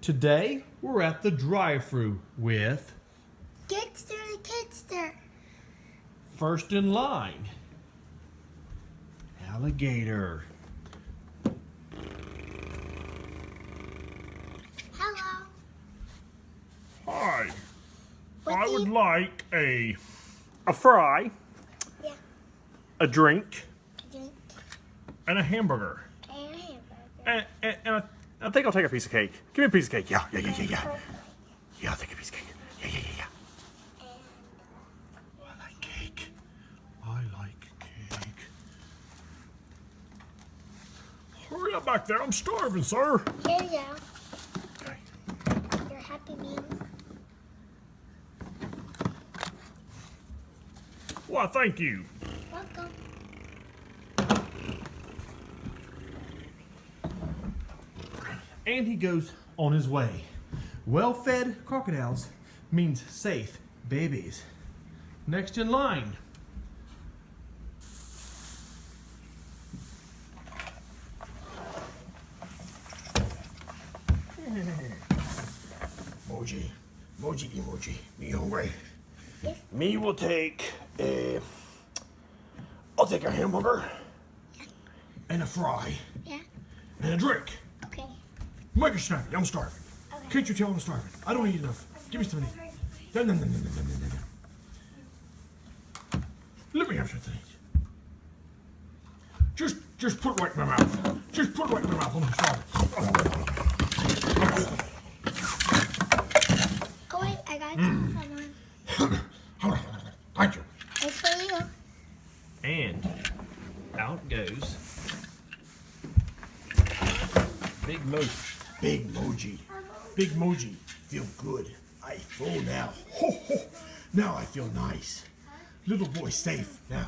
Today, we're at the drive-thru with Kidster the Kidster. first in line, Alligator. Hello. Hi. What I do would you- like a fry, Yeah, a drink, a drink and a hamburger. and a hamburger. And I think I'll take a piece of cake. Give me a piece of cake. Yeah. Yeah, I'll take a piece of cake. Yeah. I like cake. I like cake. Hurry up back there. I'm starving, sir. Here you go. Okay. Your Happy Meal. Why, thank you. Welcome. And he goes on his way. Well-fed crocodiles means safe babies. Next in line, Emoji. Me hungry. Yes. Me will take I'll take a hamburger and a fry Yeah. and a drink. Okay. Make it snappy. I'm starving. Okay. Can't you tell I'm starving? I don't eat enough. Give me some. No. Let me have something. Just put it right in my mouth. Just put it right in my mouth. I'm starving. Oh wait, I got someone. Thank you. It's for you. and out goes Big Moch. Big Moji. Feel good. I full now. Ho, ho. Now I feel nice. Little boy safe now.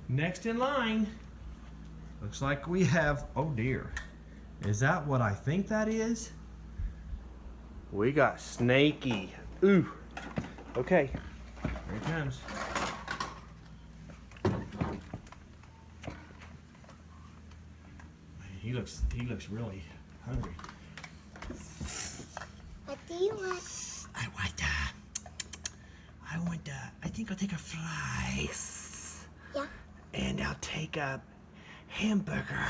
Next in line, looks like we have, oh dear, is that what I think that is? We got Snaky. Ooh, okay, here it comes. He looks really hungry. What do you want? I think I'll take a fries. Yeah. And I'll take a hamburger.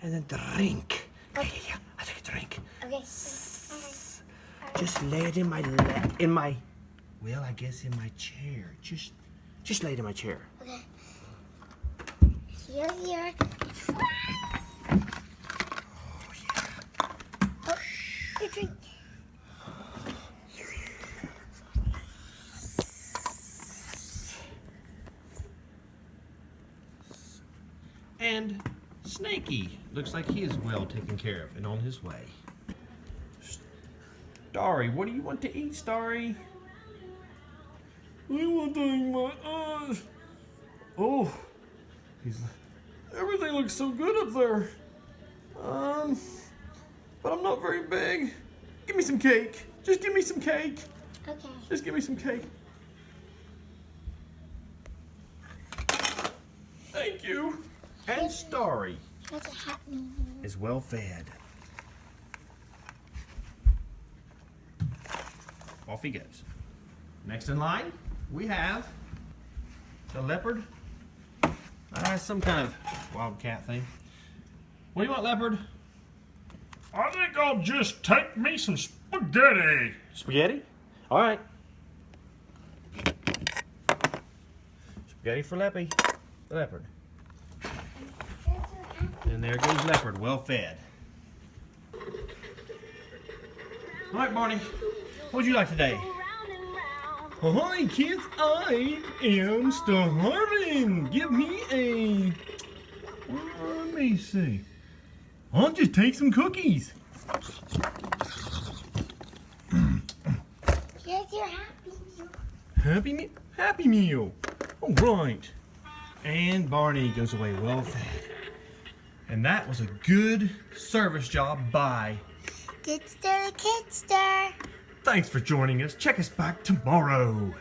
And a drink. Okay. Yeah. I'll take a drink. Okay. Just lay it in my, well, I guess in my chair. Just lay it in my chair. Okay. Here's your. Oh, your drink. And Snaky looks like he is well taken care of and on his way. Starry, what do you want to eat, Starry? I want to eat my eyes. Oh, everything looks so good up there. But I'm not very big. Give me some cake. Just give me some cake. Okay. Just give me some cake. Thank you. And Starry Here's a Happy Meal. is well fed. Off he goes. Next in line, we have the leopard. Some kind of wildcat thing. What do you want, leopard? I think I'll just take me some spaghetti. Spaghetti? All right. Spaghetti for Leppy, the leopard. And there goes leopard, well fed. All right, Barney. What would you like today? Hi, kids. I am starving. Give me a. Let me see. I'll just take some cookies. Here's your Happy Meal. Happy Meal. All right. And Barney goes away well fed. And that was a good service job by. Kidster the Kidster. Thanks for joining us. Check us back tomorrow.